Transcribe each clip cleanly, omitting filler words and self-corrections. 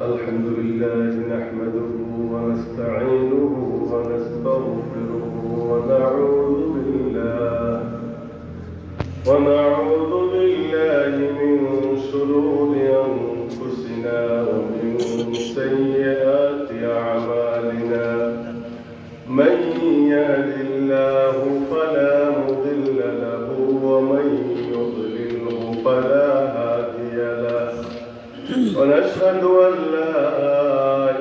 الحمد لله نحمده ونستعينه ونستغفره ونعوذ بالله من شرور أنفسنا ومن سيئات أعمالنا من يهد الله فلا مضل له ومن يضلله فلا هادي له ونشهد أن لا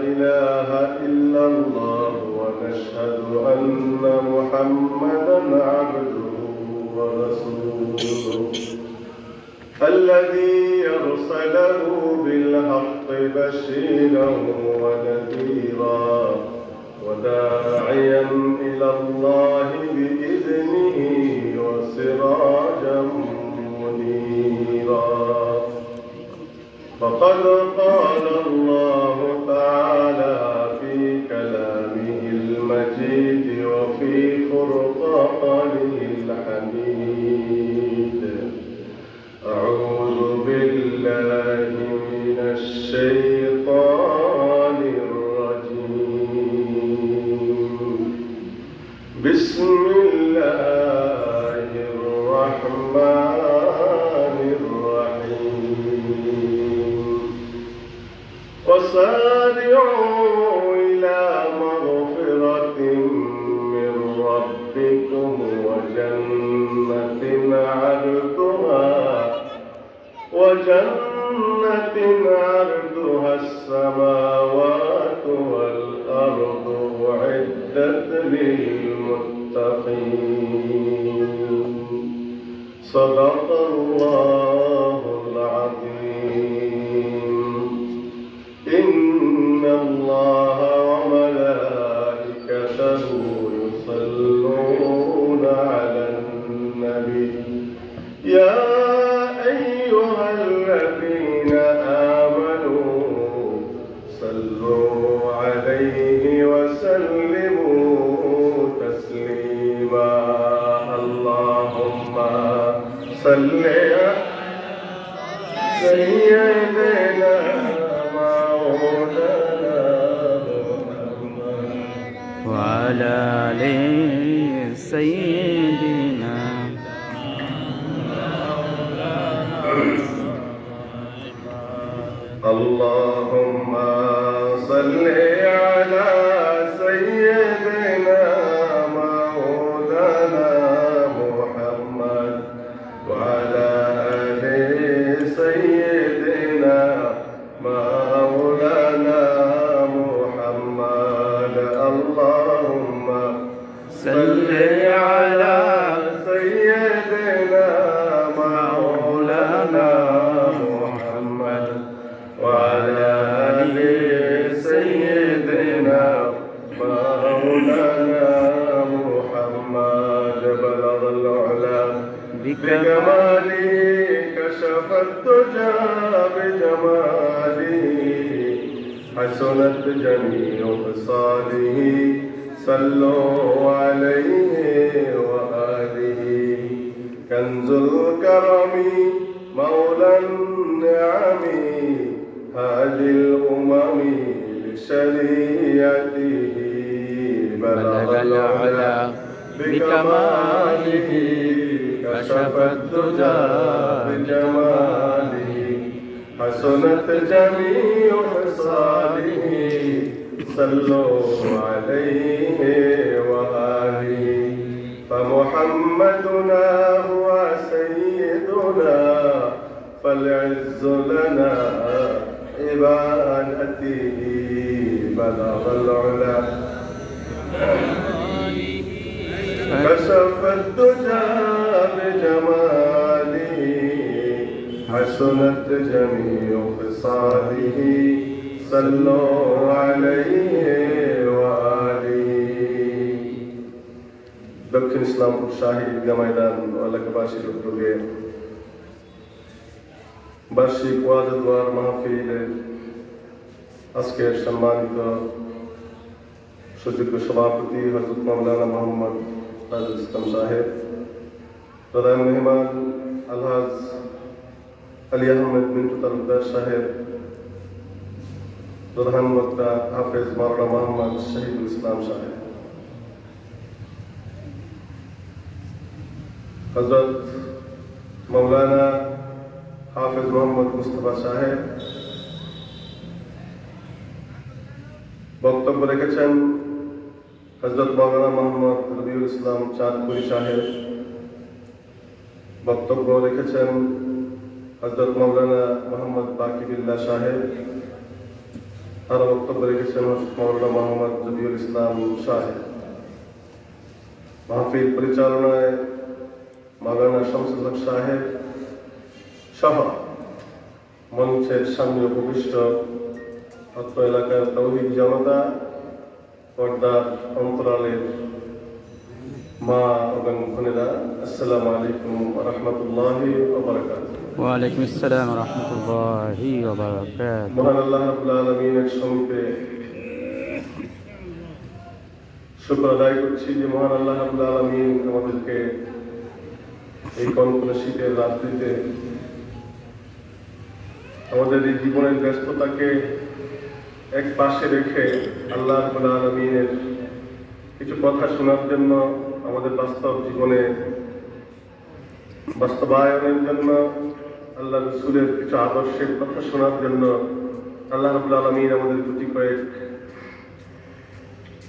إله إلا الله ونشهد أن محمدا عبده ورسوله الذي أرسله بالحق بشيرا ونذيرا وداعيا إلى الله بإذنه وسراجا منيرا فقد قال الله تعالى في كلامه المجيد وفي فرقانه الحميد أعوذ بالله من الشيطان الرجيم بسم الله الرحمن الرحيم وسارعوا إلى مغفرة من ربكم وجنة عرضها السماوات والأرض أعدت للمتقين صدق الله العظيم إن الله وملائكته يصلون على النبي يا أيها الذين آمنوا صلوا عليه وسلموا تسليما اللهم صل على سيدنا مولانا محمد وعلى آل سيدنا اللهم صل على سيدنا مولانا محمد وعلى آل سيدنا مولانا محمد اللهم صل على سيدنا مولانا محمد وعلى آل سيدنا مولانا محمد بلغ العلا بكماله كشف الدجى بجماله حسنت جميع خصاله صلوا عليه وآله كنز الكرم مولى النعم هادي الأمم لشريعته بلغ العلا بكماله كشف الدجى بجماله حسنت جميع خصاله صلوا عليه وآله فمحمدنا هو سيدنا فالعز لنا عبادته بلغ العلا كشف الدجى بجماله حسنت جميع خصاله صلوا عليه وآله দক্ষিণ ইসলামপুর শাহী ঈদগাহ ময়দান এলাকাবাসীর উদ্যোগে বার্ষিক ওয়াজ দোয়ার মাহফিলের আজকের সম্মানিত সুযোগ্য সভাপতি হযরত মাওলানা মোহাম্মদ তাজুল ইসলাম সাহেব, প্রধান মেহমান আলহাজ আলী আহমেদ মিন্টু তালুকদার সাহেব, প্রধান বক্তা হাফেজ মাওলানা মোহাম্মদ শহীদুল ইসলাম সাহেব, হযরত মাওলানা হাফেজ মোহাম্মদ মুস্তফা সাহেব। বক্তব্য রেখেছেন হযরত মাওলানা মোহাম্মদ রবিউল ইসলাম চাঁদপুরি সাহেব। বক্তব্য রেখেছেন হযরত মাওলানা মোহাম্মদ বাকিবিল্লাহ সাহেব। আরো বক্তব্য রেখেছেন মাওলানা মোহাম্মদ রবিউল ইসলাম সাহেব। মাহফিল পরিচালনায় মাওলানা শামসুল হক সাহেব সহ মঞ্চের সামনে উপবিষ্ট অত্র এলাকার তৌহিদ জনতা, পর্দার অন্তরালের মা এবং বোনেরা, আসসালামু আলাইকুম ওয়া রাহমাতুল্লাহি ওয়া বারাকাতুহু। ওয়া আলাইকুম আসসালাম ওয়া রাহমাতুল্লাহি ওয়া বারাকাতুহু। মহান আল্লাহ রাব্বুল আলামিনের সঙ্গে শুকর আদায় করছি যে মহান আল্লাহ রাব্বুল আলামিন আমাদেরকে এই কনকনে শীতের রাত্রিতে আমাদের এই জীবনের ব্যস্ততাকে এক পাশে রেখে আল্লাহ রাব্বুল আলামিনের কিছু কথা শোনার জন্য, আমাদের বাস্তব জীবনে বাস্তবায়নের জন্য, আল্লাহ রাসূলের কিছু আদর্শের কথা শোনার জন্য আল্লাহ রাব্বুল আলামিন আমাদের প্রতি কয়েক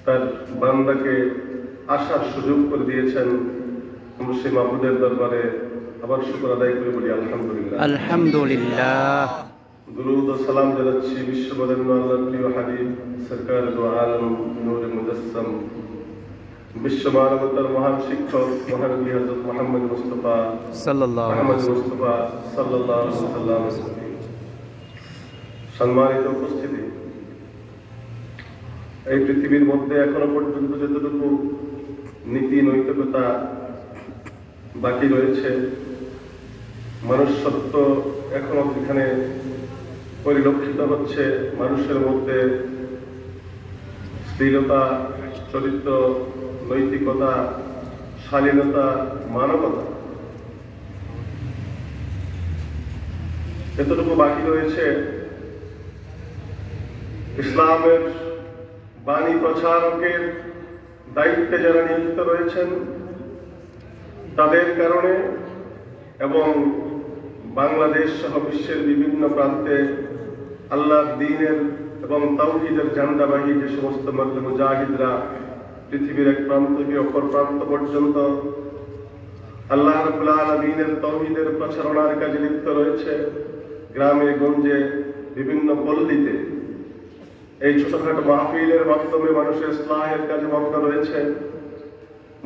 তার বান্দাকে আসার সুযোগ করে দিয়েছেন। আমরা সেই মাবুদের দরবারে আবার শুকর আদায় করে বলি আলহামদুলিল্লাহ। আলহামদুলিল্লাহ। দুরূদ ও সালাম জানাচ্ছি বিশ্ববরেণ্য আল্লাহর প্রিয় হাবিব সরকার দু আলম নূরে মুজাসসাম, বিশ্ব মানবতার মহান শিক্ষক মহানবী হযরত মুহাম্মদ মুস্তাফা সাল্লাল্লাহু আলাইহি ওয়াসাল্লাম। সম্মানিত উপস্থিতি, এই পৃথিবীর মধ্যে এখনো পর্যন্ত যতটুকু নীতি নৈতিকতা বাকি রয়েছে, মনুষ্যত্ব এখনো এখানে পরিলক্ষিত হচ্ছে। মানুষের মধ্যে স্থিরতা, চরিত্র, নৈতিকতা, শালীনতা, মানবতা এতটুকু বাকি রয়েছে। ইসলামের বাণী প্রচারকের দায়িত্বে যারা নিয়োজিত রয়েছেন তাদের কারণে এবং বাংলাদেশ সহ বিশ্বের বিভিন্ন প্রান্তে আল্লাহর দ্বীনের এবং তাওহীদের ঝান্ডাবাহী যে সমস্ত মুজাহিদরা পৃথিবীর এক প্রান্ত থেকে অপর প্রান্ত পর্যন্ত আল্লাহ রাব্বুল আলামিনের তাওহীদের প্রচারণার কাজে লিপ্ত রয়েছে, গ্রামে গঞ্জে বিভিন্ন পল্লীতে এই ছোটখাটো মাহফিলের মাধ্যমে মানুষের ইসলাহের কাজে মগ্ন রয়েছে।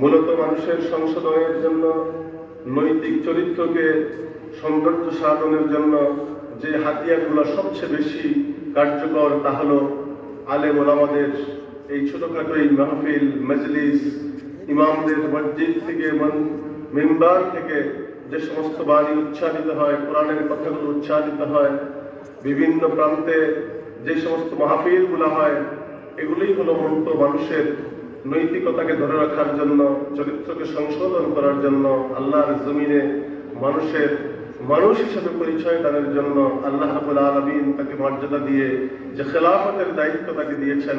মূলত মানুষের সংশোধনের জন্য, নৈতিক চরিত্রকে সৌন্দর্য সাধনের জন্য যে হাতিয়ারগুলো সবচেয়ে বেশি কার্যকর তা হলো আলেম ওলামাদের এই ছোটখাটো এই মাহফিল, মজলিস, ইমামদের মসজিদ থেকে মিম্বার থেকে যে সমস্ত বাণী উচ্চারিত হয়, কোরআনের কথাগুলো উচ্চারিত হয়, বিভিন্ন প্রান্তে যে সমস্ত মাহফিলগুলো হয়, এগুলোই হলো মূলত মানুষের নৈতিকতাকে ধরে রাখার জন্য, চরিত্রকে সংশোধন করার জন্য, আল্লাহর জমিনে মানুষের মানুষ হিসেবে পরিচয় দানের জন্য আল্লাহ রাব্বুল আলামিন তাকে মর্যাদা দিয়ে যে খেলাফতের দায়িত্ব তাকে দিয়েছেন,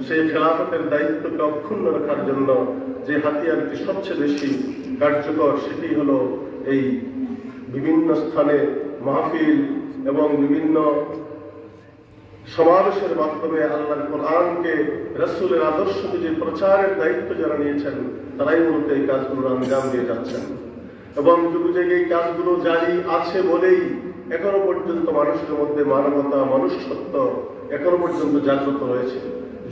সেই খেলাফতের দায়িত্বকে অক্ষুণ্ণ রাখার জন্য যে হাতিয়ারটি সবচেয়ে বেশি কার্যকর সেটি হলো এই বিভিন্ন স্থানে মাহফিল এবং বিভিন্ন সমাবেশের মাধ্যমে আল্লাহর কোরআনকে, রাসূলের আদর্শকে যে প্রচারের দায়িত্ব যারা নিয়েছেন তারাই মূলত এই কাজগুলোর আঞ্জাম দিয়ে যাচ্ছেন। এবং যুগে এই কাজগুলো জারি আছে বলেই এখনো পর্যন্ত মানুষের মধ্যে মানবতা, মনুষ্যত্ব এখনো পর্যন্ত জাগ্রত রয়েছে।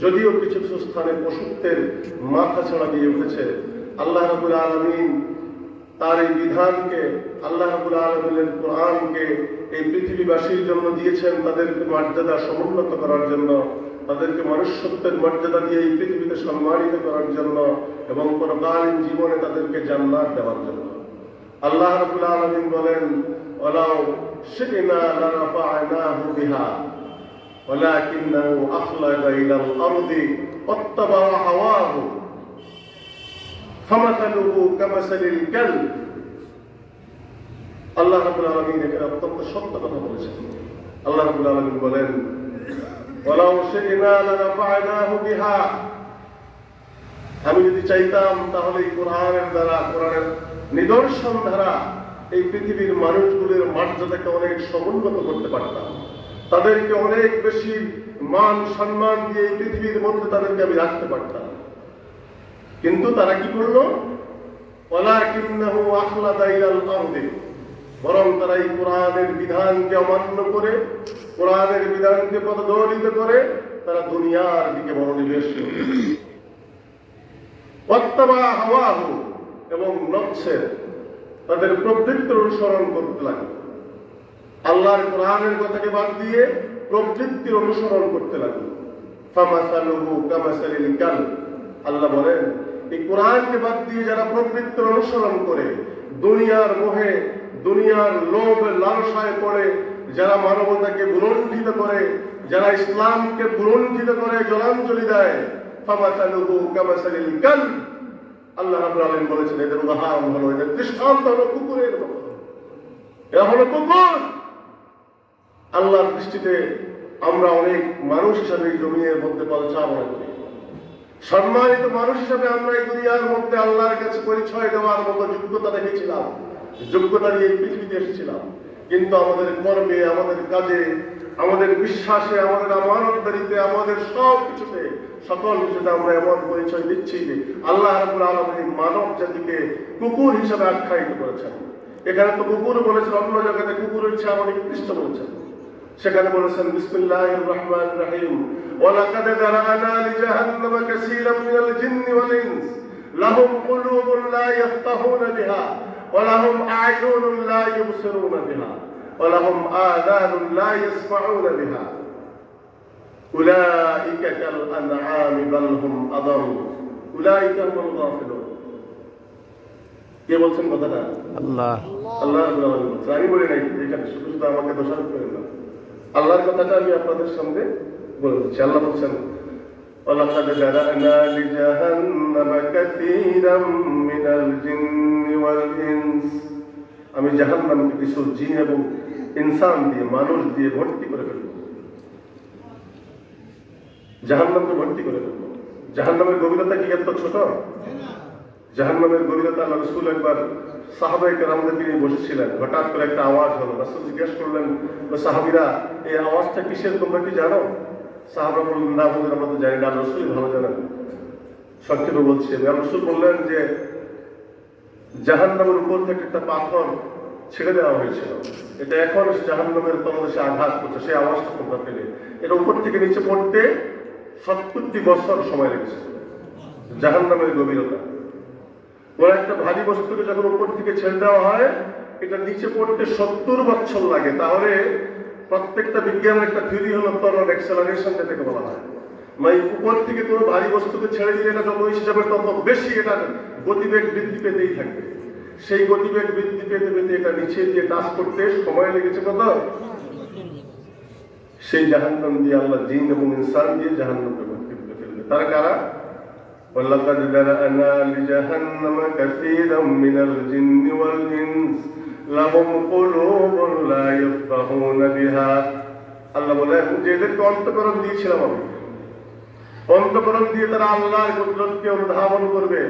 যদিও কিছু কিছু স্থানে পশুত্বের মাথা ছাড়া দিয়ে উঠেছে, আল্লাহ রাব্বুল আলামিন তার এই বিধানকে, আল্লাহ রাব্বুল আলামিনের কোরআনকে এই পৃথিবীবাসীর জন্য দিয়েছেন তাদেরকে মর্যাদা সমুন্নত করার জন্য, তাদেরকে মনুষ্যত্বের মর্যাদা দিয়ে এই পৃথিবীতে সম্মানিত করার জন্য এবং পরকালীন জীবনে তাদেরকে জান্নাত দেওয়ার জন্য। আল্লাহ রাব্বুল আলামিন বলেন, ওয়ালাউ শি'না লারাফা'নাহু বিহা ওয়ালাকিন্নাহু আখলাদা ইলাল আরদি ওয়াত্তাবা'a হাওয়াহু ফামাসালুহু কামাসালিল কালব আল্লাহ রাব্বুল আলামিন এখানে অত্যন্ত সত্য কথা বলেছেন। আল্লাহ রাব্বুল আলামিন বলেন, ওয়ালাউ শি'না লারাফা'নাহু বিহা, আমি যদি চাইতাম তাহলে এই কোরআনের দ্বারা, কোরআনের নিদর্শন দ্বারা এই পৃথিবীর মানুষগুলোর মর্যাদাকে অনেক সমুন্নত করতে পারতাম, তাদেরকে অনেক বেশি মান সম্মান দিয়ে এই পৃথিবীর মধ্যে তাদেরকে আমি রাখতে পারতাম। কিন্তু তারা কি করলো? ওয়ালাকিন্নাহু আখলাদা ইলাল আরদি, বরং তারা এই কোরআনের বিধানকে অমান্য করে, কোরআনের বিধানকে পদদলিত করে তারা দুনিয়ার দিকে মনোনিবেশ করে, ওয়াত্তাবা হাওয়াহু, এবং নফসের তাদের প্রবৃত্তির অনুসরণ করতে লাগলো। আল্লাহর কোরআনের কথাকে বাদ দিয়ে প্রবৃত্তির অনুসরণ করতে লাগলো। ফামাসালুহু কামাসালিল কালব, আল্লাহ বলেন এই কোরআনকে বাদ দিয়ে যারা প্রবৃত্তির অনুসরণ করে, দুনিয়ার মোহে, দুনিয়ার লোভে লালসায় পড়ে, যারা মানবতাকে বুলণ্ডিত করে, যারা ইসলামকে বুলণ্ডিত করে, জলাঞ্জলি দেয়, ফামাসালুহু কামাসালিল কালব, আল্লাহ রাব্বুল আলামিন বলেছেন এদের উদাহরণ হলো, এদের দৃষ্টান্ত হলো কুকুরের মতো। এরা হলো কুকুর। আল্লাহর দৃষ্টিতে আমরা অনেক মানুষ হিসাবে এই জমিনের মধ্যে পদচারণা করি, সম্মানিত মানুষ হিসাবে আমরা এই দুনিয়ার মধ্যে আল্লাহর কাছে পরিচয় দেওয়ার মতো যোগ্যতা রেখেছিলাম, যোগ্যতা নিয়ে এই পৃথিবীতে এসেছিলাম। কিন্তু আমাদের কর্মে, আমাদের কাজে, আমাদের বিশ্বাসে, আমাদের আমানতদারিতে, আমাদের সব কিছুতে, সকল কিছুতে আমরা এমন পরিচয় দিচ্ছি যে আল্লাহ রাব্বুল আলামিন মানব জাতিকে কুকুর হিসাবে আখ্যায়িত করেছেন। এখানে তো কুকুর বলেছেন, অন্য জায়গাতে কুকুরের চেয়ে আরো নিকৃষ্ট বলেছেন। সেখানে বলেছেন বিসমিল্লাহির রহমানির রহিম, ওয়ালাকাদ যারানা লিজাহান্নামা কাসীরাম মিনাল জিন্নি ওয়াল ইনস লাহুম কুলুবুন লা ইয়াফকাহুনা বিহা ওয়া লাহুম আ'য়ুনুন লা ইবসিরুনা বিহা ওয়া লাহুম আযানুন লা ইয়াসমাউনা বিহা উলাইকা কাল আনআমি বাল হুম আদাল উলাইকা হুমুল গাফিলুন। কে বলছেন কথাটা? আল্লাহ। আল্লাহ রাব্বুল আলামিন বলছেন, আমি বলি নাই। এখানে শুধু শুধু আমাকে দোষারোপ করেন না, আল্লাহর কথাটা আমি আপনাদের সঙ্গে বলে দিচ্ছি। আল্লাহ বলছেন, ওয়ালাকাদ যারানা লিজাহান্নামা কাসীরাম মিনাল জিন্নি ওয়াল ইনস, আমি জাহান্নামকে কিছু জিন এবং ইনসান দিয়ে, মানুষ দিয়ে ভর্তি করে ফেলব, জাহান্নামকে ভর্তি করে ফেলব। জাহান্নামের গভীরতা কি এত ছোট? জাহান্নামের গভীরতা আল্লাহ রাসূল একবার সাহাবায়ে কেরামদেরকে নিয়ে বসেছিলেন, হঠাৎ করে একটা আওয়াজ হলো। রাসূল জিজ্ঞেস করলেন, সাহাবীরা এই আওয়াজটা কিসের, তোমরা কি জানো? সাহাবা বললেন, না হুজুর, আমরা তো জানি না। রাসূল ভালো জানেন, সংক্ষেপে বলছি। রাসূল বললেন যে জাহান্নামের উপর থেকে একটা পাথর ছেড়ে দেওয়া হয়েছিল, এটা এখন জাহান্নামের তলদেশে আঘাত করছে, সেই আওয়াজটা তোমরা পেলে। এটা উপর থেকে নিচে পড়তে 70 বছর সময় লেগেছে। জাহান্নামের গভীরতা, ওরা একটা ভারী বস্তুকে যখন উপর থেকে ছেড়ে দেওয়া হয়, এটা নিচে পড়তে 70 বছর লাগে। তাহলে প্রত্যেকটা বিজ্ঞানের একটা থিওরি হলো ত্বরণ অ্যাক্সেলারেশন, যেটাকে বলা হয়। মানে উপর থেকে কোনো ভারী বস্তুকে ছেড়ে দিলে এটা যত বেশি যাবে তত বেশি এটার গতিবেগ বৃদ্ধি পেতেই থাকবে। সেই গতিবেগ বৃদ্ধি পেতে পেতে এটা নিচে দিয়ে টাচ করতে সময় লেগেছে কত? সেই জাহান্নাম দিয়ে আল্লাহ জিন এবং ইনসান দিয়ে জাহান্নামকে ভর্তি করে ফেলবে। তারা কারা? ওয়ালাকাদ যারানা লিজাহান্নামা কাসীরাম মিনাল জিন্নি ওয়াল ইনস লাহুম কুলুবুন লা ইয়াফকাহুনা বিহা, আল্লাহ বলেন যে এদেরকে অন্তঃকরণ দিয়েছিলাম আমি, অন্তঃকরণ দিয়ে তারা আল্লাহর কুদরতকে অনুধাবন করবে,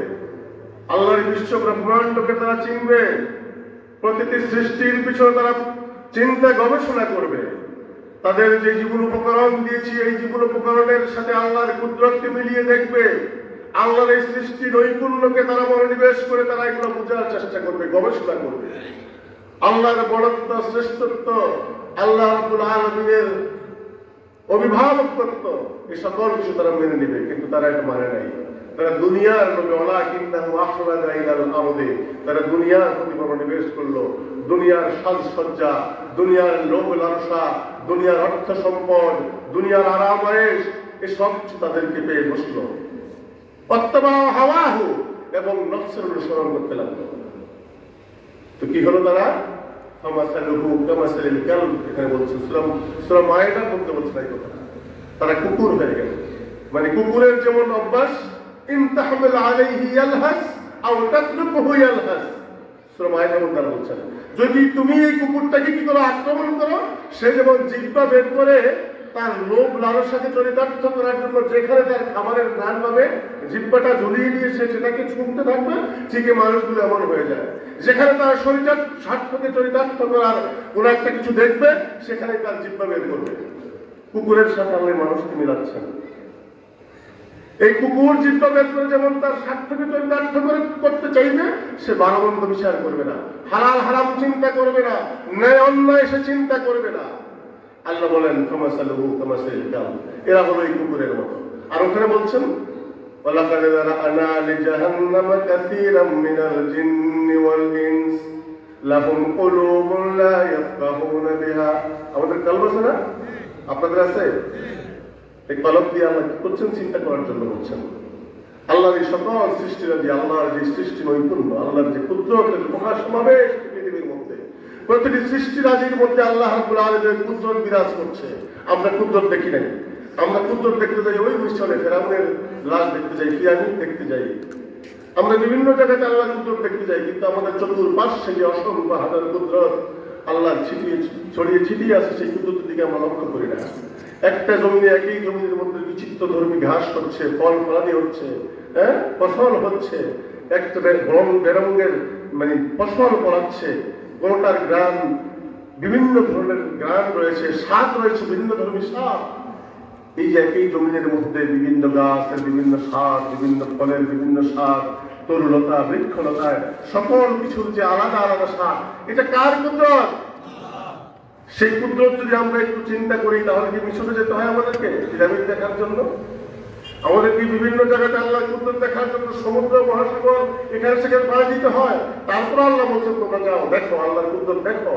আল্লাহর বিশ্ব ব্রহ্মাণ্ডকে তারা চিনবে, প্রতিটি সৃষ্টির পিছনে তারা চিন্তা গবেষণা করবে। তাদের যে জীবন উপকরণ দিয়েছি, এই জীবন উপকরণের সাথে আল্লাহর কুদরতকে মিলিয়ে দেখবে, আল্লাহর এই সৃষ্টি নৈপুণ্যকে তারা মনোনিবেশ করে তারা এগুলো বোঝার চেষ্টা করবে, গবেষণা করবে। আল্লাহর বড়ত্ব, শ্রেষ্ঠত্ব, আল্লাহ রাব্বুল আলামিনের অভিভাবকত্ব, এই সকল কিছু তারা মেনে নেবে। কিন্তু তারা এটা মানে নাই। তারা দুনিয়ার নবী, ওয়ালাকিন্নাহু আখলাদা ইলাল আরদি, তারা দুনিয়ার প্রতি মনোনিবেশ করলো। দুনিয়ার সাজসজ্জা, দুনিয়ার লোভ লালসা, দুনিয়ার অর্থ সম্পদ, দুনিয়ার আরাম আয়েশ, এই সব কিছু তাদেরকে পেয়ে বসলো। ওয়াত্তাবা হাওয়াহু, এবং নফসের অনুসরণ করতে লাগলো। তো কি হলো? তারা ফামাসালুহু কামাসালিল কালব, এখানে বলছে সূরা মায়েদার মধ্যে বলছে এই কথা। তারা কুকুর হয়ে গেল। মানে কুকুরের যেমন অভ্যাস, ইন তাহমিল আলাইহি ইয়ালহাস আও তাতরুকুহু ইয়ালহাস, সূরা মায়েদার মধ্যে আল্লাহ বলছেন, যদি তুমি এই কুকুরটাকে কি করো, আক্রমণ করো, সে যেমন জিহ্বা বের করে তার লোভ লালসাকে চরিতার্থ করার জন্য যেখানে তার খাবারের ঘ্রাণ পাবে জিহ্বাটা ঝুলিয়ে দিয়ে সে সেটাকে ছুঁতে থাকবে, ঠিক মানুষগুলো এমন হয়ে যায়। যেখানে তার শরীরের স্বার্থকে চরিতার্থ করার কোন একটা কিছু দেখবে সেখানে তার জিহ্বা বের করবে। কুকুরের সাথে আল্লাহ মানুষকে মিলাচ্ছেন। এই কুকুর জিহ্বা বের করে যেমন তার স্বার্থকে চরিতার্থ করতে চাইবে, সে বারমন্দ বিচার করবে না, হালাল হারাম চিন্তা করবে না, ন্যায় অন্যায় সে চিন্তা করবে না। আল্লাহ বলেন ফামাসালুহু কামাসালিল কালব, এরা হলো এই কুকুরের মতো। আর ওখানে বলছেন ওয়ালাকাদ যারানা লিজাহান্নামা কাসীরাম মিনাল জিন্নি ওয়াল ইনস লাহুম কুলুবুন লা ইয়াফকাহুনা বিহা। আমাদের কলব আছে না? আপনাদের আছে? এই কলব দিয়ে আল্লাহ কি করছেন চিন্তা করার জন্য বলছেন। আল্লাহর এই সকল সৃষ্টিরা যে আল্লাহর যে সৃষ্টি নৈপুণ্য, আল্লাহর যে কুদরতের প্রকাশ সমাবেশ পৃথিবীর মধ্যে, প্রতিটি সৃষ্টিরাজির মধ্যে আল্লাহ রাব্বুল আলামিনের কুদরত বিরাজ করছে। আমরা কুদরত দেখি নাই, আমরা কুদরত দেখতে যাই ওই মিশরে ফেরাউনের লাশ দেখতে যাই, পিরামিড দেখতে যাই, আমরা বিভিন্ন জায়গাতে আল্লাহর কুদরত দেখতে যাই, কিন্তু আমাদের চতুর্পাশে যে অসংখ্য হাজার কুদরত আল্লাহ ছড়িয়ে ছিটিয়ে আছে, সেই কুদরতের দিকে আমরা লক্ষ্য করি না। একটা জমিনে একই জমির মধ্যে বিচিত্র ধর্মী ঘাস হচ্ছে, ফল ফলাদি হচ্ছে, হ্যাঁ ফসল হচ্ছে, একটা বেরঙ্গের মানে ফসল ফলাচ্ছে, কোনটার গ্রাম বিভিন্ন ধরনের গ্রাম রয়েছে, স্বাদ রয়েছে, বিভিন্ন ধর্মী স্বাদ। এই যে একই জমিনের মধ্যে বিভিন্ন গাছের বিভিন্ন স্বাদ, বিভিন্ন ফলের বিভিন্ন স্বাদ, তরুলতা বৃক্ষলতায় সকল কিছুর যে আলাদা আলাদা স্বাদ, এটা কার কুদরত? সেই কুদরত যদি আমরা একটু চিন্তা করি, তাহলে কি মিশরে যেতে হয় আমাদেরকে পিরামিড দেখার জন্য? আমাদের কি বিভিন্ন জায়গাতে আল্লাহ কুদরত দেখার জন্য সমুদ্র মহাসাগর এখানে সেখানে পাড়ি দিতে হয়? তারপর আল্লাহ বলছেন তোমরা যাও দেখো আল্লাহর কুদরত দেখো।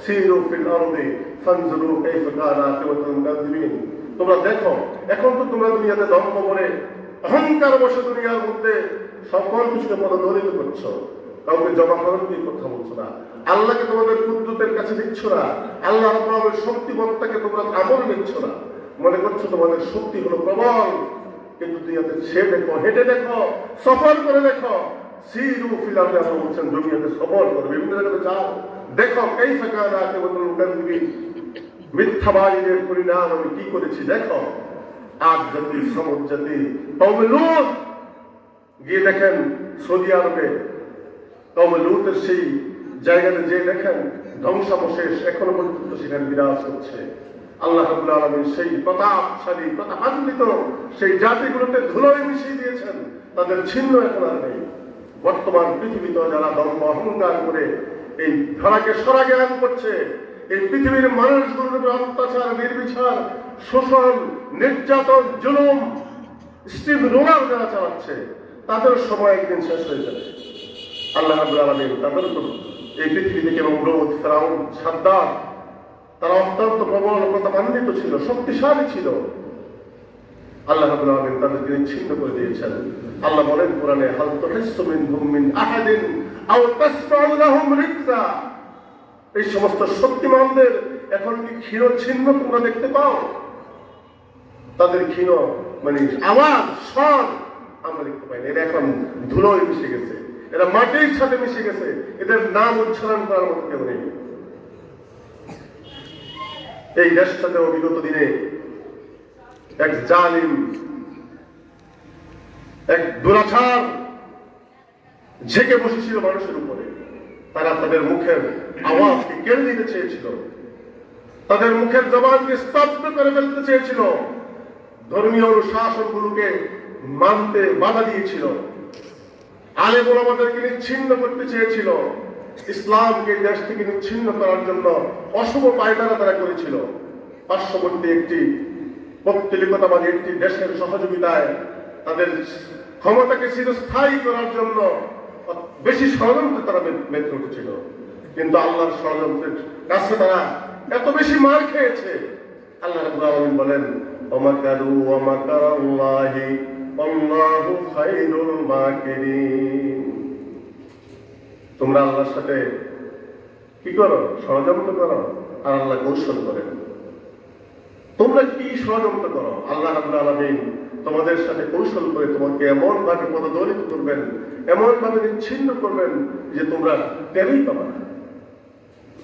সিরু ফিল আরদি ফানজুরু কাইফা কানা আকিবাতুল মুকাজ্জিবিন। তোমরা দেখো। এখন তো তোমরা দুনিয়াতে দম্ভ করে অহংকার বসে দুনিয়ার মধ্যে সকল কিছুকে পদদলিত করছো, কাউকে জমা খরচ দিয়ে কথা বলছো না, আল্লাহকে তোমাদের কুদরতের কাছে দিচ্ছ না, আল্লাহ রাব্বুল শক্তিমত্তাকে তোমরা আমল নিচ্ছ না, মনে করছো তোমাদের শক্তি হলো প্রবল। কিন্তু দুনিয়াতে সে দেখো, হেঁটে দেখো, সফর করে দেখো। সিরু ফিল আরদি, আল্লাহ বলছেন দুনিয়াতে সফর করো, বিভিন্ন জায়গাতে যাও, দেখো কাইফা কানা আকিবাতুল মুকাজ্জিবিন, মিথ্যাবাদীদের পরিণাম আমি কি করেছি দেখো। আদ জাতি, সমুদ জাতি, কওমে লূত গিয়ে দেখেন সৌদি আরবে কওমে লূতের সেই জায়গাতে যে দেখেন ধ্বংসাবশেষ এখনো পর্যন্ত সেখানে বিরাজ করছে। আল্লাহ রাব্বুল আলামিন সেই প্রতাপশালী প্রতাপান্বিত সেই জাতিগুলোতে ধুলোয় মিশিয়ে দিয়েছেন, তাদের ছিন্ন এখন আর নেই। বর্তমান পৃথিবীতে যারা দম্ভ অহংকার করে এই ধরাকে সরাজ্ঞান করছে, এই পৃথিবীর মানুষগুলোর উপর অত্যাচার, নির্বিচার, শোষণ, নির্যাতন, জুলুম, স্টিম রোলার যারা চালাচ্ছে, তাদের সময় একদিন শেষ হয়ে যাবে। আল্লাহ রাব্বুল আলামিন তাদের উপর এই পৃথিবী থেকে নমরুদ, ফিরআউন, সাদ্দাত, তারা অত্যন্ত প্রবল প্রতাপান্বিত ছিল, শক্তিশালী ছিল। আল্লাহ রাব্বুল আলামিন তাদেরকে নিচ্ছিন্ন করে দিয়েছেন। আল্লাহ বলেন কোরআনে, হাল তুহিসসু মিনহুম মিন আহাদিন আও তাসমাউ লাহুম রিকজা। এই সমস্ত শক্তিমানদের এখন কি ক্ষীণ ছিন্ন তোমরা দেখতে পাও? তাদের ক্ষীণ মানে আওয়াজ, স্বর আমরা দেখতে পাই না। এরা এখন ধুলোয় মিশে গেছে, এরা মাটির সাথে মিশে গেছে, এদের নাম উচ্চারণ করার মতো কেউ নেই। এই দেশটাতেও বিগত দিনে এক জালিম, এক দুরাচার ঝেঁকে বসেছিল মানুষের উপরে। তারা তাদের মুখের আওয়াজকে কেড়ে নিতে চেয়েছিল, তাদের মুখের জবানকে স্তব্ধ করে ফেলতে চেয়েছিল, ধর্মীয় অনুশাসনগুলোকে মানতে বাধা দিয়েছিল, আলেম ওলামাদেরকে নিচ্ছিন্ন করতে চেয়েছিল, ইসলামকে দেশ থেকে নিচ্ছিন্ন করার জন্য অশুভ পায়তারা তারা করেছিল। পার্শ্ববর্তী একটি পৌত্তলিকতাবাদী একটি দেশের সহযোগিতায় তাদের ক্ষমতাকে চিরস্থায়ী করার জন্য বেশি ষড়যন্ত্র তারা মেতে উঠেছিল। কিন্তু আল্লাহর ষড়যন্ত্রের কাছে তারা এত বেশি মার খেয়েছে। আল্লাহ রাব্বুল আলামিন বলেন, ওমাকারু ওয়া মাকারাল্লাহি আল্লাহু খায়রুল মাকিরিন। তোমরা আল্লাহর সাথে কি করো? ষড়যন্ত্র করো, আর আল্লাহ কৌশল করেন। তোমরা কি ষড়যন্ত্র করো? আল্লাহ রাব্বুল আলামিন তোমাদের সাথে কৌশল করে তোমাকে এমন ভাবে পদদলিত করবেন, এমন ভাবে নিচ্ছিন্ন করবেন যে তোমরা টেরই পাবে না।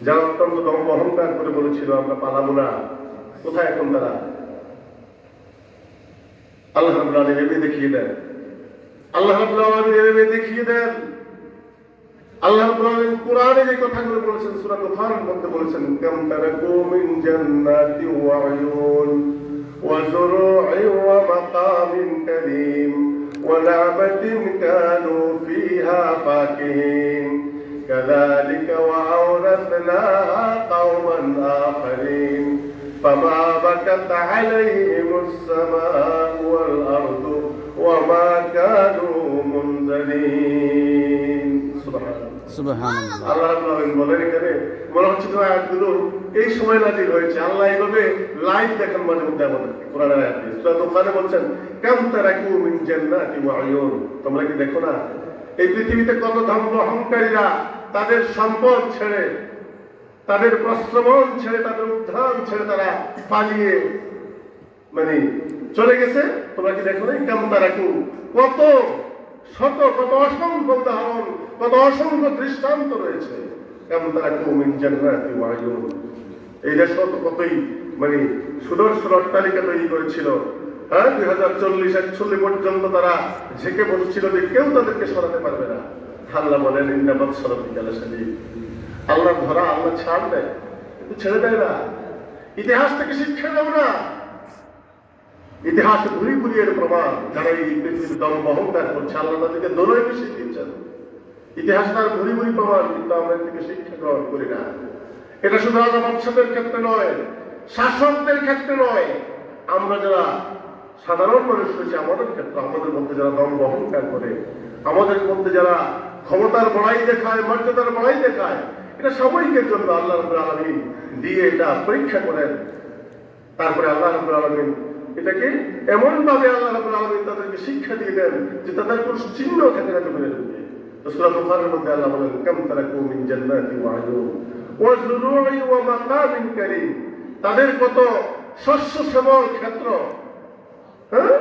যারা অত্যন্ত দম্ভ অহংকার করে বলেছিল আমরা পালাবো না, কোথায় এখন তারা? আল্লাহ রাব্বুল আলামিন এভাবে দেখিয়ে দেন, আল্লাহ রাব্বুল আলামিন এভাবে দেখিয়ে দেন। আল্লাহ রাব্বুল আলামিন কোরআনে যে কথাগুলো বলেছেন সূরা দুখানের মধ্যে বলেছেন, কাম তারাকু মিন জান্নাতি ওয়া উয়ুন ওয়া যুরু'in ওয়া মাকামিন কারীম ওয়া না'মাতিন কানু ফিহা ফাকিহিন কাযালিকা ওয়া আওরাসনাহা কওমান আখারিন ফামা বাকাত আলাইহিমুস সামাa'u ওয়াল আরদু ওয়া মা কানু মুনজারিন। সুবহানাল্লাহ। আল্লাহ রাব্বুল আলামিন বলেন এখানে মনে হচ্ছে যে আয়াতগুলো এই সময় নাযিল হয়েছে। আল্লাহ এইভাবে লাইভ দেখান মাঝে মধ্যে আমাদেরকে কোরআনের আয়াত দিয়ে। সূরা দুখানে বলছেন কাম তারাকু মিন জান্নাতি ওয়া উয়ুন, তোমরা কি দেখো না এই পৃথিবীতে কত দম্ভ অহংকারীরা তাদের সম্পদ ছেড়ে, তাদের প্রশ্রবণ ছেড়ে, তাদের উদ্ধান ছেড়ে তারা পালিয়ে চলে গেছে। তোমরা কি দেখো না কাম তারাকু, কত শত কত অসংখ্য উদাহরণ, কত অসংখ্য দৃষ্টান্ত রয়েছে। কাম তারাকু মিন জান্নাতি ওয়া উয়ুন, এই দেশ কতই সুদর্শন অট্টালিকা তৈরি করেছিল। 2040-41 পর্যন্ত তারা ঝেঁকে বসছিল যে কেউ তাদেরকে সরাতে পারবে না। আল্লাহ বলেন ইন্না বাতশা রাব্বিকা লাশাদীদ, আল্লাহ ধরা আল্লাহ ছাড় দেয় কিন্তু ছেড়ে দেয় না। ইতিহাস থেকে শিক্ষা নেও না, ইতিহাস ঘুরি ঘুরি এর প্রমাণ। যারা এই পৃথিবীর দম্ভ অহংকার করছে আল্লাহ তাদেরকে দোলয় বেশি দিচ্ছেন। ইতিহাস তার ঘুরি ঘুরি প্রমাণ, কিন্তু আমরা এর থেকে শিক্ষা গ্রহণ করি না। এটা শুধু রাজা বাদশাদের ক্ষেত্রে নয়, শাসকদের ক্ষেত্রে নয়, আমরা যারা সাধারণ মানুষ রয়েছে আমাদের ক্ষেত্রে, আমাদের মধ্যে যারা দম্ভ অহংকার করে, আমাদের মধ্যে যারা ক্ষমতার বড়াই দেখায়, মর্যাদার বড়াই দেখায়, এটা সাময়িকের জন্য আল্লাহ রাব্বুল আলামিন দিয়ে এটা পরীক্ষা করেন। তারপরে আল্লাহ রাব্বুল আলামিন এটাকে এমন ভাবে আল্লাহ রাব্বুল আলামিন তাদেরকে শিক্ষা দিয়ে দেন যে তাদের কোনো চিহ্ন থাকে না জমিনের মধ্যে। সূরা বুখারীর মধ্যে আল্লাহ বলেন কাম তারাকু মিন জান্নাতি ওয়া উয়ুন ওয়া যুরু'in ওয়া মাকামিন কারীম, তাদের কত শস্য শ্যামল ক্ষেত্র,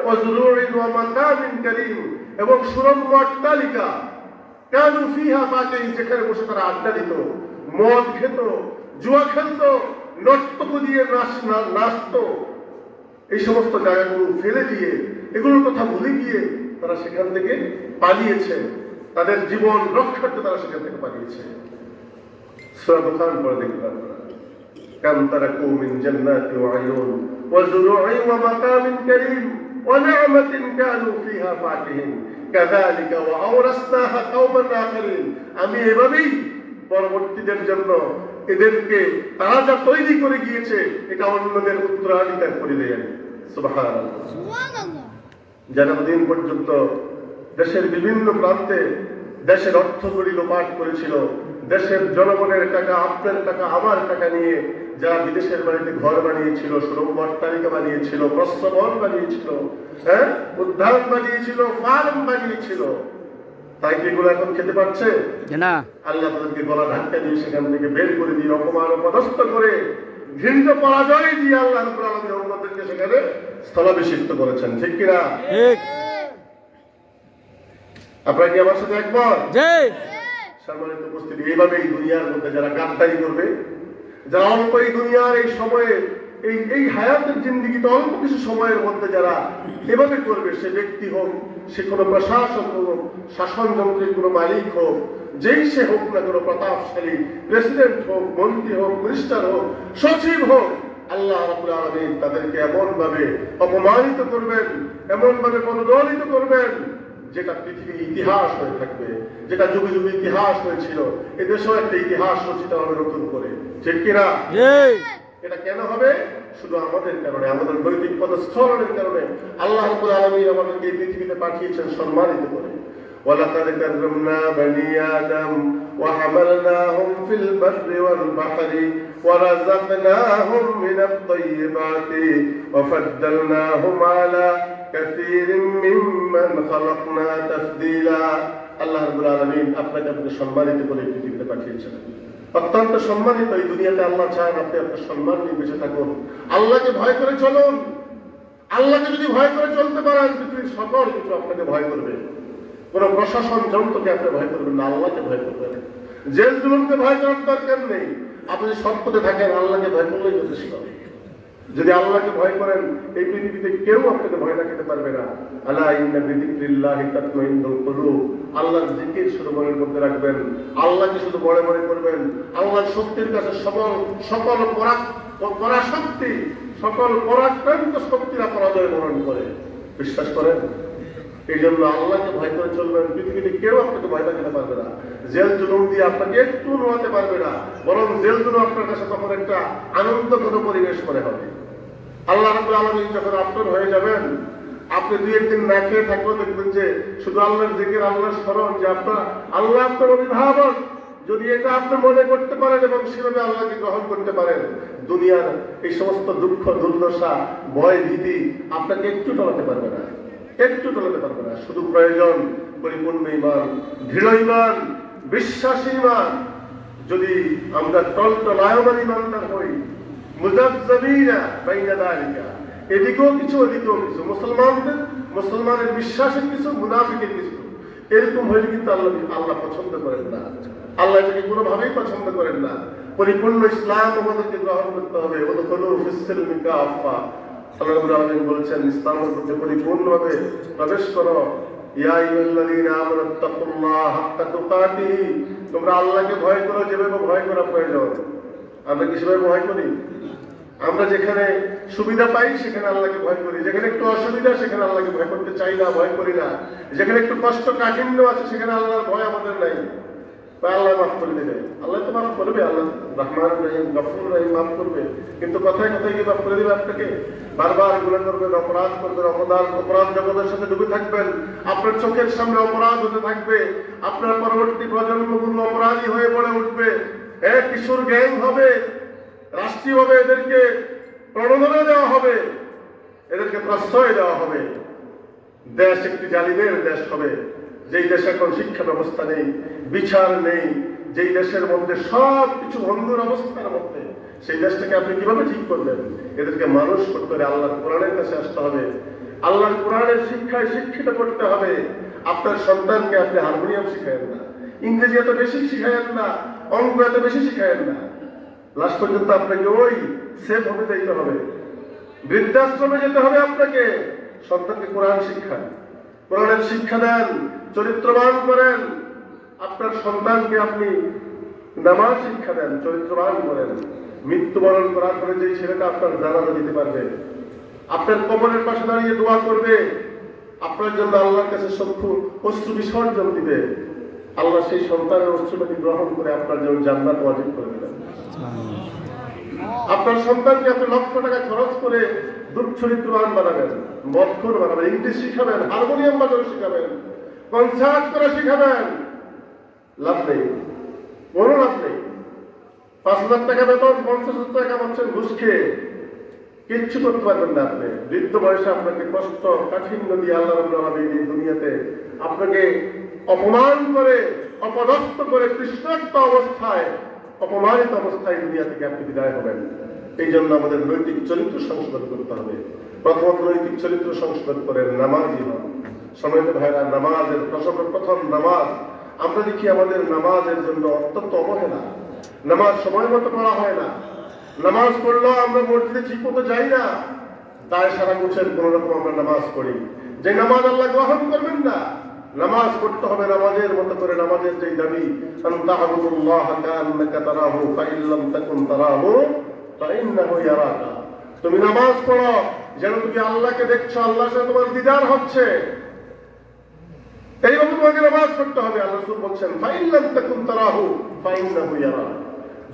ওয়া যুরু'in ওয়া মাকামিন কারীম, এবং সুরম্য অট্টালিকা, কানু ফিহা ফাকিহিন, যেখানে বসে তারা আড্ডা দিত, মদ খেত, জুয়া খেলত, নর্তকী দিয়ে নাচত। এই সমস্ত জায়গাগুলো ফেলে দিয়ে, এগুলোর কথা ভুলে গিয়ে তারা সেখান থেকে পালিয়েছে, তাদের জীবন রক্ষার্থে তারা সেখান থেকে পালিয়েছে। সূরা দুখান পড়ে দেখবেন কাম তারাকু মিন জান্নাতি ওয়া উয়ুন ওয়া যুরু'in ওয়া মাকামিন কারীম ওয়া না'মাতিন কানু ফিহা ফাকিহিন কাযালিকা ওয়া আওরাসনাহা কওমান আখারিন। আমি এভাবেই পরবর্তীদের জন্য এদেরকে তারা যা তৈরি করে গিয়েছে এটা অন্যদের উত্তরাধিকার করে দেয়। সুবহানাল্লাহ। যারা দিন পর্যন্ত দেশের বিভিন্ন প্রান্তে দেশের অর্থকড়ি লোপাট করেছিল, দেশের জনগণের টাকা, আপনার টাকা, আমার টাকা নিয়ে যারা বিদেশের বাড়িতে ঘর বানিয়েছিল, সুরম্য অট্টালিকা বানিয়েছিল, প্রস্রবণ বানিয়েছিল, উদ্যান বানিয়েছিল, ফার্ম বানিয়েছিল, তাই কি এগুলো এখন খেতে পারছে না? আল্লাহ তাদেরকে গলা ধাক্কা দিয়ে সেখান থেকে বের করে দিয়ে অপমান অপদস্থ করে ঘৃণিত পরাজয় দিয়ে আল্লাহ রাব্বুল আলামিন উম্মতদেরকে সেখানে স্থলাভিষিক্ত করেছেন। ঠিক কিনা? ঠিক। আপনারা কি আমার সাথে একমত? জি। সম্মানিত উপস্থিতি, এইভাবেই দুনিয়ার মধ্যে যারা গাদ্দারি করবে, যারা অল্প এই দুনিয়ার এই সময়ে এই হায়াতের জিন্দেগিতে অল্প কিছু সময়ের মধ্যে যারা এভাবে করবে, সে ব্যক্তি হোক, সে কোনো প্রশাসক হোক, শাসনযন্ত্রের কোনো মালিক হোক, যেই সে হোক না, কোনো প্রতাপশালী প্রেসিডেন্ট হোক, মন্ত্রী হোক, মিনিস্টার হোক, সচিব হোক, আল্লাহ রাব্বুল আলামিন তাদেরকে এমন ভাবে অপমানিত করবেন, এমন ভাবে পদদলিত করবেন যেটা পৃথিবীর ইতিহাস হয়ে থাকবে, যেটা যুগে যুগে ইতিহাস হয়েছিল। এদেশেও একটা ইতিহাস রচিত হবে নতুন করে। ঠিক কিনা? এটা কেন হবে? শুধু আমাদের কারণে, আমাদের নৈতিক পদস্খলনের কারণে। আল্লাহ রাব্বুল আলামিন আমাদেরকে এই পৃথিবীতে পাঠিয়েছেন সম্মানিত করে। ওয়ালাকাদ কাররামনা বনি আদম ওয়া হামালনাহুম ফিল বাররি ওয়াল বাহরি ওয়া রাযাকনাহুম মিনাত তাইয়্যিবাতি ওয়া ফাদ্দালনাহুম আলা কাসীরিন মিম্মান খালাকনা তাফদীলা। আল্লাহ রাব্বুল আলামিন আপনাকে সম্মানিত করে পৃথিবীতে পাঠিয়েছেন। অত্যন্ত সম্মানিত। এই দুনিয়াতে আল্লাহ চান আপনি আপনার সম্মান নিয়ে বেঁচে থাকুন। আল্লাহকে ভয় করে চলুন, আল্লাহকে যদি ভয় করে চলতে পারেন, পৃথিবীর সকল কিছু আপনাকে ভয় করবে। কোন প্রশাসন যন্ত্রকে আপনি ভয় করবেন না, আল্লাহকে ভয় করবেন। জেল জুলুমকে ভয় করার দরকার নেই। আপনি যদি সৎ পথে থাকেন, আল্লাহকে ভয় করলেই যথেষ্ট। যদি আল্লাহকে ভয় করেন, এই পৃথিবীতে কেউ আপনাকে ভয় রাখতে পারবে না। আলা ইন্না বিযিকরিল্লাহি তাতমাইন্নুল কুলুব। আল্লাহর জিকির শুধু মনের মধ্যে রাখবেন, আল্লাহকে শুধু মনে মনে করবেন। আল্লাহর শক্তির কাছে সকল পরাশক্তি, সকল পরাক্রান্ত শক্তিরা পরাজয় বরণ করে। বিশ্বাস করেন? এই জন্য আল্লাহকে ভয় করে চলবেন। পৃথিবীতে কেউ আপনাকে ভয় দেখাতে পারবে না। জেল জুলুম দিয়ে আপনাকে একটু নোয়াতে পারবে না, বরং জেল জুলুম আপনার কাছে তখন একটা আনন্দঘন পরিবেশ মনে হবে। আল্লাহ রাব্বুল আলামিন যখন আপনার হয়ে যাবেন, আপনি দুই একদিন না খেয়ে থাকলেও দেখবেন যে শুধু আল্লাহর জিকির, আল্লাহর স্মরণ, যে আল্লাহ আপনার অভিভাবক, যদি এটা আপনি মনে করতে পারেন এবং সেভাবে আল্লাহকে গ্রহণ করতে পারেন, দুনিয়ার এই সমস্ত দুঃখ, দুর্দশা, ভয়, ভীতি আপনাকে একটু টলাতে পারবে না, একটু টলাতে পারবে না। শুধু প্রয়োজন পরিপূর্ণ ঈমান, দৃঢ় ঈমান, বিশ্বাসী ঈমান। যদি আমরা টলটলায়মান ঈমানদার হই, মুযাবযাবিনা বাইনা যালিকা, এদিকেও কিছু ওদিকেও কিছু, মুসলমানের বিশ্বাসের কিছু, মুনাফিকের কিছু, এরকম হইলে কিন্তু আল্লাহ পছন্দ করেন না। আল্লাহ এটাকে কোনোভাবেই পছন্দ করেন না। পরিপূর্ণ ইসলাম আমাদেরকে গ্রহণ করতে হবে। ওয়াদখুলু ফিস-সিলমি কাফা। আল্লাহ রাব্বুল আলামিন বলেছেন, ইসলামের মধ্যে পরিপূর্ণভাবে প্রবেশ করো। ইয়া আইয়ুহাল্লাযীনা আমানুত্তাকুল্লাহা হাক্কা তুকাতিহি। তোমরা আল্লাহকে ভয় করো যেভাবে ভয় করা প্রয়োজন। আমরা কি সেভাবে ভয় করি? আমরা যেখানে সুবিধা পাই সেখানে আল্লাহকে ভয় করি, যেখানে একটু অসুবিধা সেখানে আল্লাহকে ভয় করতে চাই না, ভয় করি না। যেখানে একটু কষ্ট কাঠিন্য আছে সেখানে আল্লাহর ভয় আমাদের নাই। আল্লাহ মাফ করে দেবে, আল্লাহ তো মাফ করবে, আল্লাহ রহমান রহিম, গফুর রহিম, মাফ করবে। কিন্তু কথায় কথায় কি মাফ করে দেবে আপনাকে? বারবার গুনাহ করবেন, অপরাধ করবেন, অপরাধ জগতের সাথে ডুবে থাকবেন, আপনার চোখের সামনে অপরাধ হতে থাকবে, আপনার পরবর্তী প্রজন্মগুলো অপরাধী হয়ে পড়ে উঠবে। কিশোর গ্যাং হবে, রাষ্ট্রীয়ভাবে এদেরকে প্রণোদনা দেওয়া হবে, এদেরকে প্রশ্রয় দেওয়া হবে। দেশ একটি জালিমের দেশ হবে, যেই দেশে এখন শিক্ষা ব্যবস্থা নেই, বিচার নেই, যেই দেশের মধ্যে সব কিছু বন্ধুর অবস্থার মধ্যে, সেই দেশটাকে আপনি কিভাবে ঠিক করবেন? এদেরকে মানুষ করতে হলে আল্লাহর কোরআনের কাছে আসতে হবে, আল্লাহর কোরআনের শিক্ষায় শিক্ষিত করতে হবে। আপনার সন্তানকে আপনি হারমোনিয়াম শিখায়েন না, ইংরেজি এত বেশি শিখায়েন না, অঙ্ক এত বেশি শিখায়েন না। লাস্ট পর্যন্ত আপনাকে ওই সেফ হবে যেতে হবে, বৃদ্ধাশ্রমে যেতে হবে আপনাকে। সন্তানকে কোরআন শিক্ষা, কোরআনের শিক্ষা দেন, চরিত্রবান করেন। আপনার সন্তানকে আপনি নামাজ শিক্ষা দেন, চরিত্রবান করেন। মৃত্যুবরণ করার পরে যে ছেলেটা আপনার জানাজা দিতে পারবে, আপনার কবরের পাশে দাঁড়িয়ে দোয়া করবে, আপনার জন্য আল্লাহর কাছে অশ্রু বিসর্জন দিবে, আল্লাহ সেই সন্তানের অশ্রুটাকে গ্রহণ করে আপনার জন্য জান্নাত ওয়াজিব করে দেবেন। আপনার সন্তানকে আপনি লক্ষ টাকা খরচ করে দুর্চরিত্রবান বানাবেন, মদখোর বানাবেন, ইংলিশ শিখাবেন, হারমোনিয়াম বাজানো শিখাবেন, কনসার্ট করা শিখাবেন, লাভ নেই, কোনো লাভ নেই। 5,000 টাকা বেতন, 50,000 টাকা পাচ্ছেন ঘুষ খেয়ে, কিচ্ছু করতে পারবেন না আপনি। বৃদ্ধ বয়সে আপনাকে কষ্ট কাঠিন্য দিয়ে আল্লাহ রাব্বুল আলামিন এই দুনিয়াতে আপনাকে অপমান করে, অপদস্থ করে, তৃষ্ণার্ত অবস্থায়, অপমানিত অবস্থায় দুনিয়া থেকে আপনি বিদায় হবেন। এই জন্য আমাদের নৈতিক চরিত্র সংশোধন করতে হবে। প্রথমত নৈতিক চরিত্র সংশোধন করে নামাজি হন। সম্মানিত ভাইরা, নামাজের প্রথম নামাজ, আমরা দেখি আমাদের নামাজের জন্য অত্যন্ত অবহেলা। নামাজ সময় মতো পড়া হয় না, নামাজ পড়লেও আমরা মসজিদে ঠিক মতো যাই না, দায় সারা গোছের কোন রকম আমরা নামাজ পড়ি, যে নামাজ আল্লাহ গ্রহণ করবেন না। নামাজ পড়তে হবে নামাজের মতো করে। নামাজের যে দাবি, আনতা'বুদুল্লাহ কাআন্নাকা তারাহু ফাইন লাম তাকুন তারাহু ফাইন্নাহু ইয়ারাকা। তুমি নামাজ পড়ো যেন তুমি আল্লাহকে দেখছো, আল্লাহর সাথে তোমার দিদার হচ্ছে, এইভাবে তোমাকে নামাজ পড়তে হবে। আল্লাহ রাসূল বলছেন, ফাইন লাম তাকুন তারাহু ফাইন্নাহু ইয়ারাকা।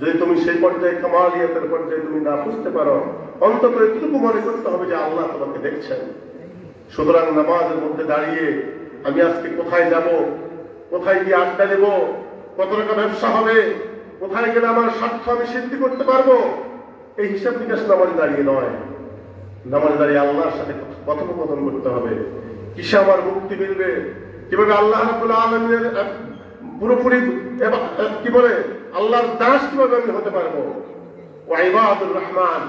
যদি তুমি সেই পর্যায়ে কামালিয়াতের পর্যায়ে তুমি না বুঝতে পারো, অন্তত এটুকু মনে করতে হবে যে আল্লাহ তোমাকে দেখছেন। সুতরাং নামাজের মধ্যে দাঁড়িয়ে আমি আজকে কোথায় যাব, কোথায় গিয়ে আড্ডা দেব, কত টাকা ব্যবসা হবে, কোথায় গেলে আমার স্বার্থ আমি সিদ্ধি করতে পারবো, এই হিসাব নিকাশ নামাজে দাঁড়িয়ে নয়। নামাজে দাঁড়িয়ে আল্লাহর সাথে কথোপকথন করতে হবে। কিসে আমার মুক্তি মিলবে, কিভাবে আল্লাহ রাব্বুল আলামিনের পুরোপুরি কি বলে আল্লাহর দাস কিভাবে আমি হতে পারবো, ও ইবাদুর রহমান,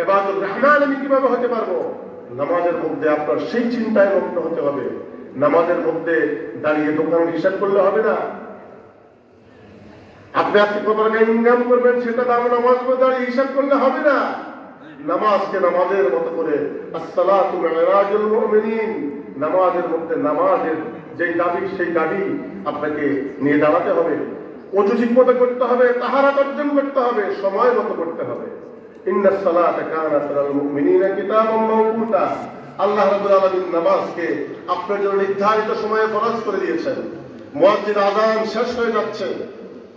ইবাদুর রহমান আমি কিভাবে হতে পারবো, নামাজের মধ্যে আপনার সেই চিন্তায় মগ্ন হতে হবে। নামাজের মধ্যে দাঁড়িয়ে দোকানের হিসাব করলে হবে না। আপনি আজকে কত টাকা ইনকাম করবেন সেটা দাম নামাজ পড়ে দাঁড়িয়ে হিসাব করলে হবে না। নামাজকে নামাজের মতো করে আসসালাতু মিরাজুল মুমিনিন, নামাজের মধ্যে নামাজের যেই দাবি সেই দাবি আপনাকে নিয়ে দাঁড়াতে হবে। ওযু ঠিক মতো করতে হবে, তাহারাত অর্জন করতে হবে, সময় মতো করতে হবে। ইন্নাস সালাতা কানাত আলাল মুমিনিনা কিতাবাম মাওকুতা, আল্লাহ রাব্বুল আলামিন নামাজকে আপনার জন্য নির্ধারিত সময়ে ফরজ করে দিয়েছেন। মুয়াজ্জিন আযান শেষ হয়ে যাচ্ছে,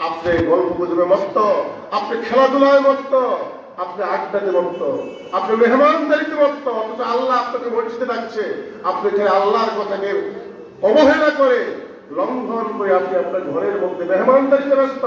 আপনি গল্প গুজবে মত্ত, আপনি খেলাধুলায় মত্ত, আপনি আড্ডাতে মত্ত, আপনি মেহমানদারিতে মত্ত, অথচ আল্লাহ আপনাকে মসজিদে ডাকছে, আপনি আল্লাহর কথাকে অবহেলা করে লঙ্ঘন করে আপনি আপনার ঘরের মধ্যে মেহমানদারিতে ব্যস্ত।